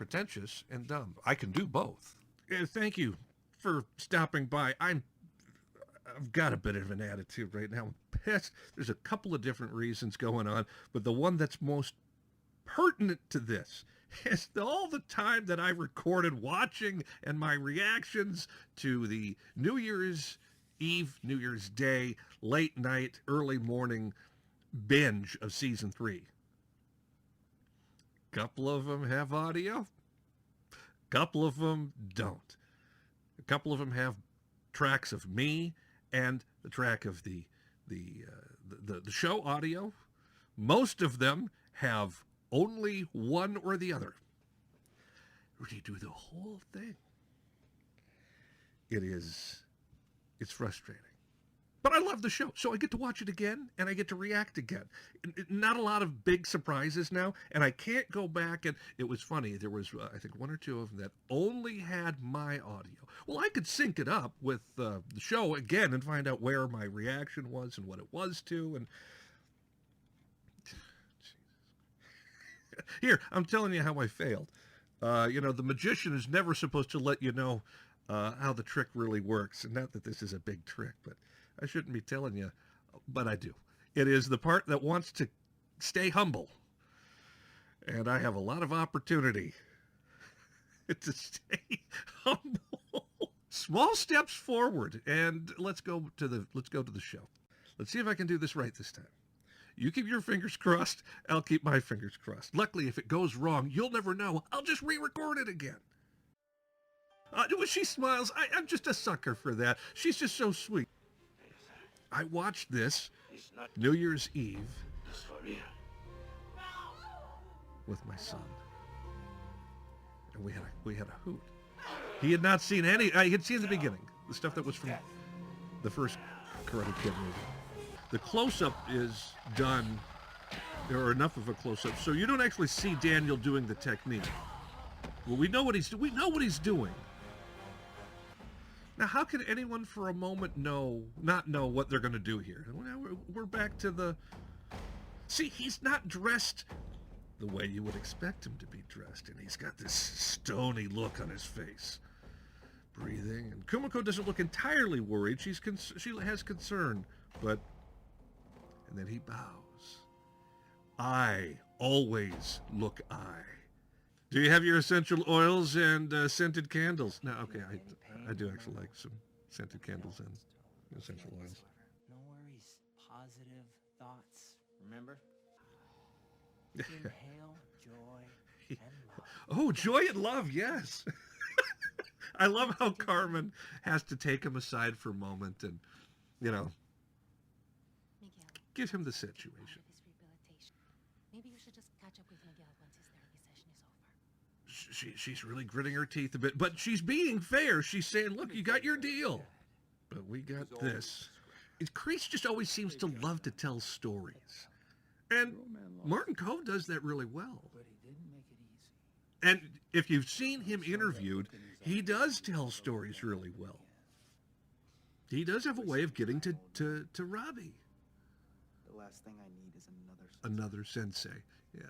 pretentious and dumb. I can do both. Thank you for stopping by. I've got a bit of an attitude right now. There's a couple of different reasons going on, but the one that's most pertinent to this is all the time that I recorded watching and my reactions to the New Year's Eve, New Year's Day, late night, early morning binge of season 3. Couple of them have audio. Couple of them don't. A couple of them have tracks of me and the track of the show audio. Most of them have only one or the other. Redo the whole thing. It's frustrating. But I love the show, so I get to watch it again, and I get to react again. Not a lot of big surprises now, and I can't go back, and it was funny. There was, I think, 1 or 2 of them that only had my audio. Well, I could sync it up with the show again and find out where my reaction was and what it was to, and... Here, I'm telling you how I failed. The magician is never supposed to let you know how the trick really works. And not that this is a big trick, but I shouldn't be telling you, but I do. It is the part that wants to stay humble. And I have a lot of opportunity to stay humble. Small steps forward, and let's go to the show. Let's see if I can do this right this time. You keep your fingers crossed, I'll keep my fingers crossed. Luckily, if it goes wrong, you'll never know. I'll just re-record it again. When she smiles, I'm just a sucker for that. She's just so sweet. I watched this New Year's Eve with my son. And we had a hoot. He had not seen any, he had seen the beginning, the stuff that was from the first Karate Kid movie. The close-up is done, or enough of a close-up, so you don't actually see Daniel doing the technique. Well, we know what he's doing. Now, how can anyone for a moment not know what they're going to do here? We're back to the... See, he's not dressed the way you would expect him to be dressed, and he's got this stony look on his face. Breathing, and Kumiko doesn't look entirely worried. She has concern, but... And then he bows. I always look I. Do you have your essential oils and scented candles? No, okay, I do actually like some scented candles and essential oils. No worries. Positive thoughts. Remember? Inhale joy and love. Oh, joy and love, yes. I love how Carmen has to take him aside for a moment and, give him the situation. Maybe you should just catch up with Miguel once his therapy session is over. She's really gritting her teeth a bit, but she's being fair. She's saying, look, you got your deal, but we got this. Kreese just always seems to love to tell stories. And Martin Kove does that really well. And if you've seen him interviewed, he does tell stories really well. He does have a way of getting to Robbie. The last thing I need is another sensei. Yeah.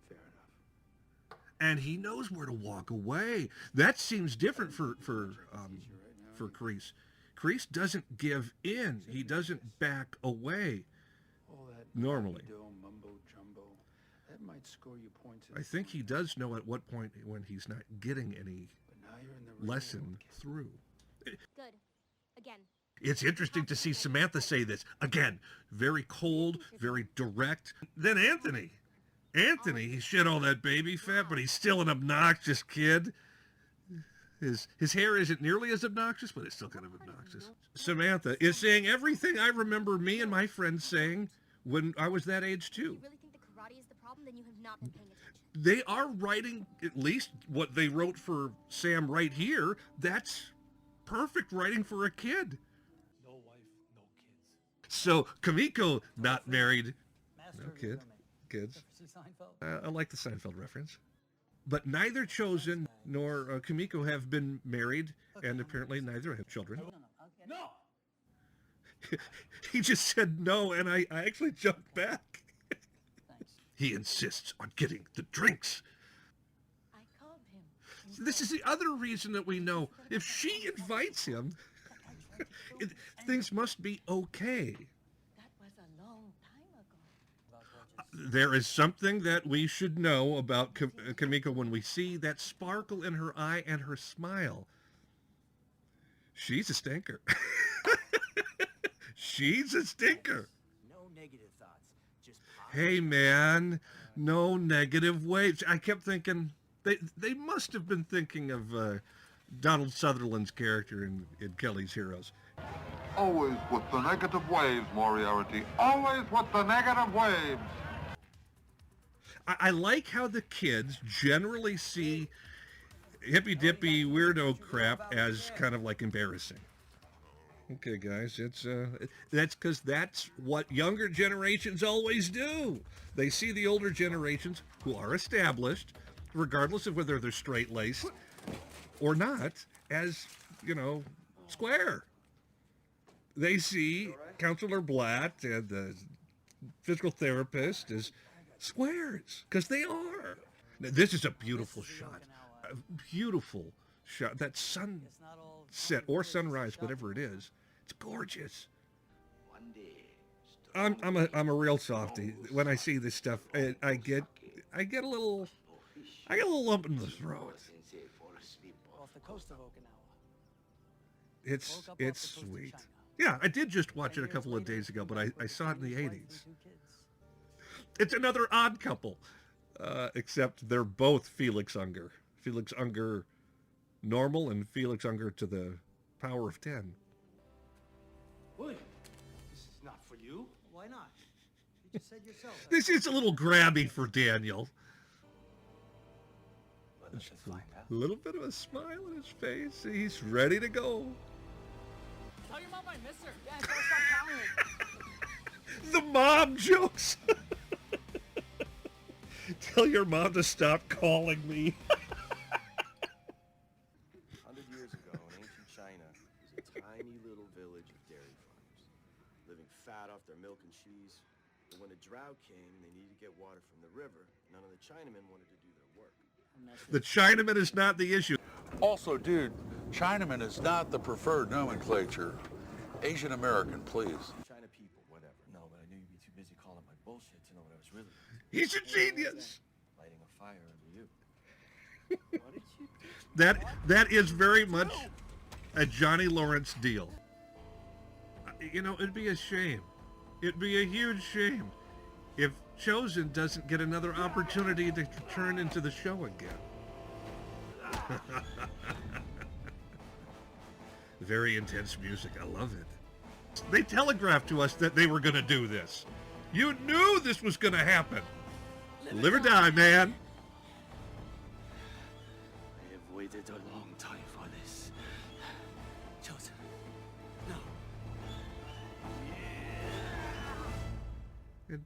Fair enough. And he knows where to walk away. That seems different for Kreese. Kreese doesn't give in. He doesn't back away. Normally. Mumbo jumbo. That might score you points. I think he does know at what point when he's not getting any lesson through. Good. Again. It's interesting to see Samantha say this. Again, very cold, very direct. Then Anthony, he shed all that baby fat, but he's still an obnoxious kid. His hair isn't nearly as obnoxious, but it's still kind of obnoxious. Samantha is saying everything I remember me and my friends saying when I was that age too. You really think that karate is the problem? Then you have not been paying attention. They are writing, at least what they wrote for Sam right here, that's perfect writing for a kid. No wife, no kids. So Kumiko, not married, no kids. I like the Seinfeld reference. But neither Chosen nor Kumiko have been married, and apparently neither have children. No! He just said no, and I actually jumped back. He insists on getting the drinks. I call this is the other reason that we know if she invites him, things must be okay. That was a long time ago. There is something that we should know about Kamiko when we see that sparkle in her eye and her smile. She's a stinker. She's a stinker. No negative thoughts. Just Hey, man, no negative waves. I kept thinking, they must have been thinking of Donald Sutherland's character in Kelly's Heroes. Always with the negative waves, Moriarty. Always with the negative waves. I like how the kids generally see hippy-dippy weirdo crap as kind of like embarrassing. Okay, guys, that's because that's what younger generations always do. They see the older generations who are established, regardless of whether they're straight-laced or not, as, square. They see Counselor Blatt and the physical therapist as squares, because they are. Now, this is a beautiful shot. A beautiful shot. That sunset or sunrise, whatever it is, it's gorgeous. I'm a real softie. When I see this stuff, I get a little lump in the throat. off the coast of Okinawa. It's sweet. Yeah, I did just watch it a couple of days ago, but I saw it in the 80s. It's another odd couple, except they're both Felix Unger. Felix Unger normal and Felix Unger to the power of 10. William, this is not for you. Why not? You just said yourself. This is a little grabby for Daniel. Let's just find out. A little bit of a smile on his face. He's ready to go. Tell your mom I miss her. Yeah, and stop calling her. The mom jokes. Tell your mom to stop calling me. 100 years ago in ancient China was a tiny little village of dairy farmers, living fat off their milk and cheese. But when a drought came and they needed to get water from the river, none of the Chinamen wanted to do their work. The Chinaman is not the issue. Also, dude, Chinaman is not the preferred nomenclature. Asian American, please. China people, whatever. No, but I knew you'd be too busy calling my bullshit to know what I was really He's a genius. Lighting a fire under you. What did you do? That is very much a Johnny Lawrence deal. It'd be a shame. It'd be a huge shame if Chosen doesn't get another opportunity to turn into the show again. Very intense music. I love it. They telegraphed to us that they were going to do this. You knew this was going to happen. Live or die, man. I have waited a long time for this. Chosen. No. And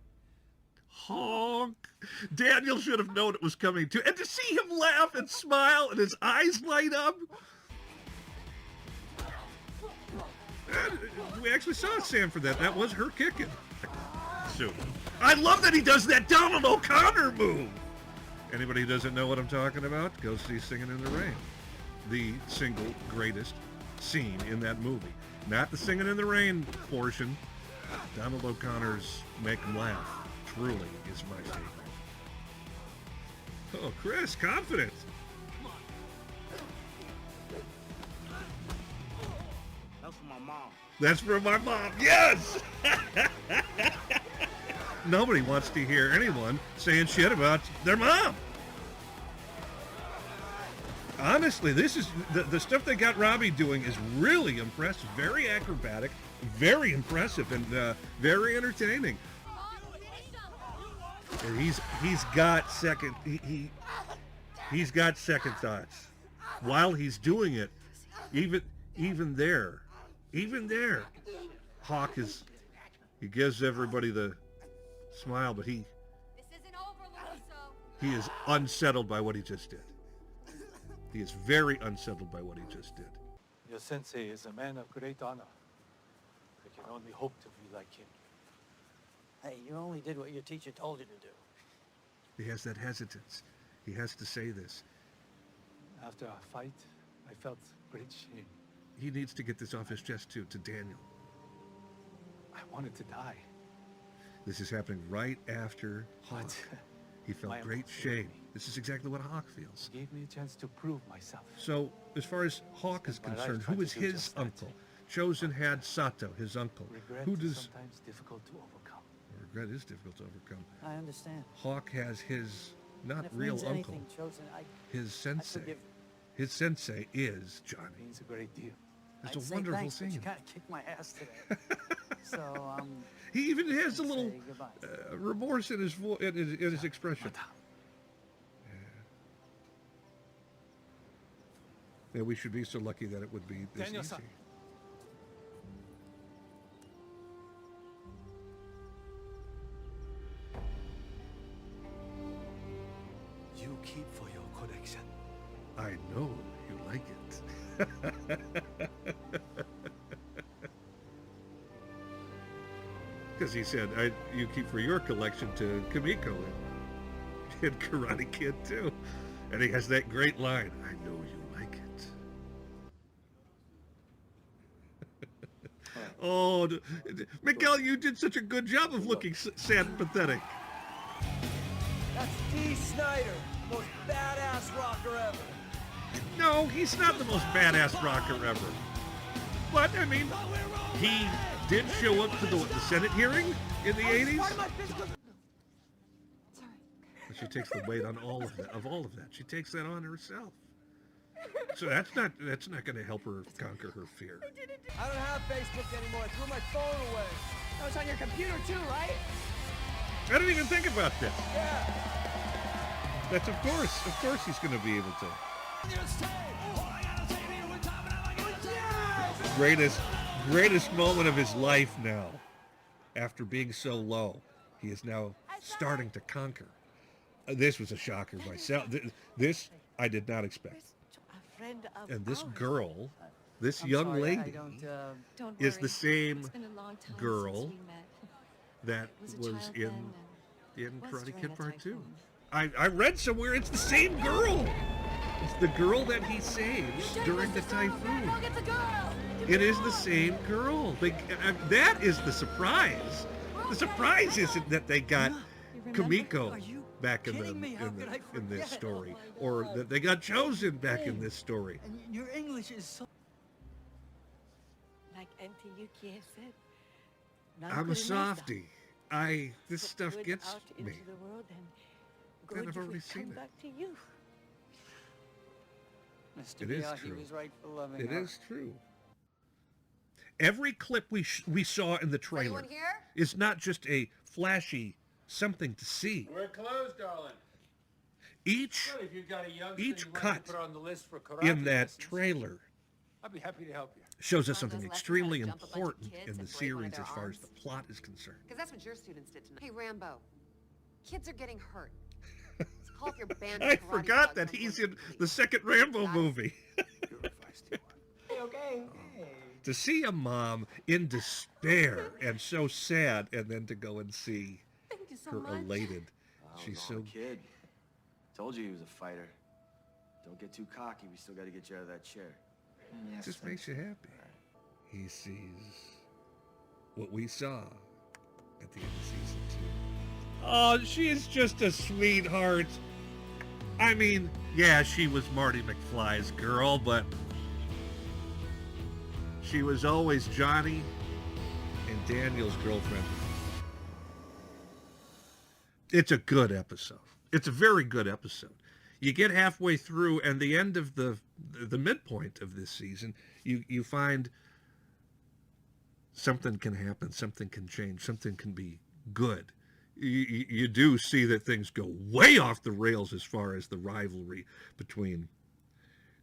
honk. Daniel should have known it was coming too. And to see him laugh and smile and his eyes light up. And we actually saw Sam for that. That was her kicking. So, I love that he does that Donald O'Connor move. Anybody who doesn't know what I'm talking about, go see Singing in the Rain. The single greatest scene in that movie. Not the Singing in the Rain portion. Donald O'Connor's Make 'Em Laugh truly is my favorite. Oh, Chris, confident. That's for my mom. That's for my mom. Yes! Nobody wants to hear anyone saying shit about their mom. Honestly, this is the stuff they got Robbie doing is really impressive. Very acrobatic, very impressive, and very entertaining. And he's got second he's got second thoughts while he's doing it. Even there, Hawk he gives everybody the smile, but he is unsettled by what he just did. He is very unsettled by what he just did. Your sensei is a man of great honor. I can only hope to be like him. Hey, you only did what your teacher told you to do. He has that hesitance. He has to say this. After our fight, I felt great shame. He needs to get this off his chest, too, to Daniel. I wanted to die. This is happening right after Hawk. But He felt my great uncle failed shame. me. This is exactly what Hawk feels. He gave me a chance to prove myself. So, as far as Hawk is Spent my life concerned, trying who to is do his just that. uncle? Chosen had Sato, his uncle. Regret Who is does... sometimes difficult to overcome. Regret is difficult to overcome. I understand. Hawk has his, not And if it real means uncle, anything, Chosen, his sensei. forgive- His sensei is It Johnny. means a great deal. It's I'd a say wonderful thanks, but scene. you kind of kicked my ass today. So, He even has a say little goodbye. remorse in his in his expression. Yeah, we should be so lucky that it would be this Daniel-san. easy. You keep for your collection. I know you like it. Because he said, you keep for your collection to Kamiko and Karate Kid too. And he has that great line, I know you like it. Oh, Miguel, you did such a good job of looking sad and pathetic. That's D. Snyder, most badass rocker ever. No, he's not the most badass rocker ever. But, I mean, he did show up to the Senate hearing in the 80s. Sorry. But she takes the weight on all of that. She takes that on herself. So that's not going to help her conquer her fear. I don't have Facebook anymore. I threw my phone away. That was on your computer too, right? I didn't even think about that. Yeah. That's of course he's going to be able to. Greatest moment of his life now. After being so low, he is now starting to conquer. This was a shocker myself. This I did not expect. A friend of And this ours. girl, this I'm young sorry, I lady, don't, Don't is worry. the same It's been a long time girl since we met. that Was a was child in then and was Karate during Kid a Part 2. typhoon. I read somewhere it's the same girl. It's the girl that he saves during the typhoon. Go get the girl! It is the same girl. That is the surprise. The surprise isn't that they got Kamiko back in this story, or that they got Chosen back in this story. And your English is so... Like Auntie Yuki has said, not I'm a good enough, softie. This Put stuff good gets out into me. the world and Then good I've will already come seen it. back to you. Mr. It is Miyagi true. was right for loving It her. is true. Every clip we saw in the trailer Anyone here? is not just a flashy something to see. We're closed, darling. Each Well, if you've got a youngster Each you want cut to put on the list for karate in that lessons, trailer I'd be happy to help you. shows us One of something those lessons extremely how to jump a bunch of important kids in the and break one of series their as far as arms? the plot is concerned. Because that's what your students did tonight. Hey, Rambo. Kids are getting hurt. Let's call up your band of I karate forgot thugs that and he's police. in the second Rambo movie. Your advice, dear. Okay. To see a mom in despair and so sad, and then to go and see Thank you so her much. elated. I She's was so all a kid. Told you he was a fighter. Don't get too cocky. We still got to get you out of that chair. it just makes you happy. He sees what we saw at the end of season 2. Oh, she is just a sweetheart. I mean, yeah, she was Marty McFly's girl, but she was always Johnny and Daniel's girlfriend. It's a good episode. It's a very good episode. You get halfway through, and the end of the midpoint of this season, you find something can happen, something can change, something can be good. You do see that things go way off the rails as far as the rivalry between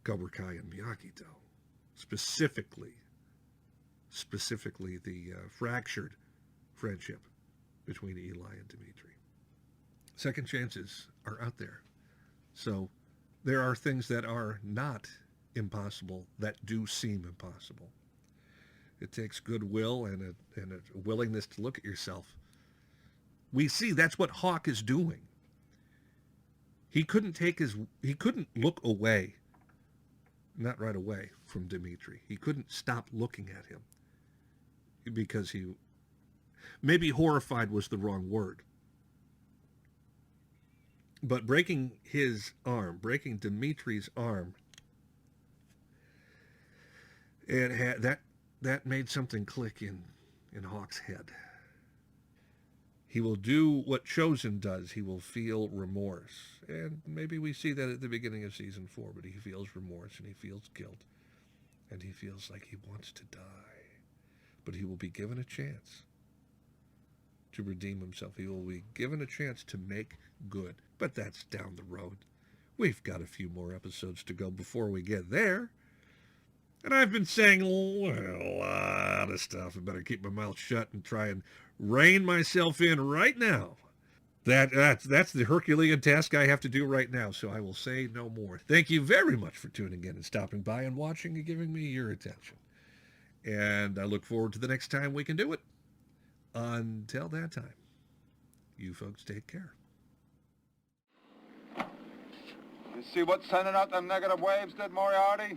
Cobra Kai and Miyagi Do. Specifically the fractured friendship between Eli and Dimitri. Second chances are out there. So there are things that are not impossible that do seem impossible. It takes goodwill and a willingness to look at yourself. We see that's what Hawk is doing. He couldn't look away not right away, from Dmitri. He couldn't stop looking at him because maybe horrified was the wrong word. But breaking Dimitri's arm, that made something click in Hawk's head. He will do what Chosen does. He will feel remorse. And maybe we see that at the beginning of season 4, but he feels remorse and he feels guilt. And he feels like he wants to die. But he will be given a chance to redeem himself. He will be given a chance to make good. But that's down the road. We've got a few more episodes to go before we get there. And I've been saying a lot of stuff. I better keep my mouth shut and try and rein myself in right now. That's the Herculean task I have to do right now, so I will say no more. Thank you very much for tuning in and stopping by and watching and giving me your attention. And I look forward to the next time we can do it. Until that time, you folks take care. You see what sending out them negative waves did, Moriarty?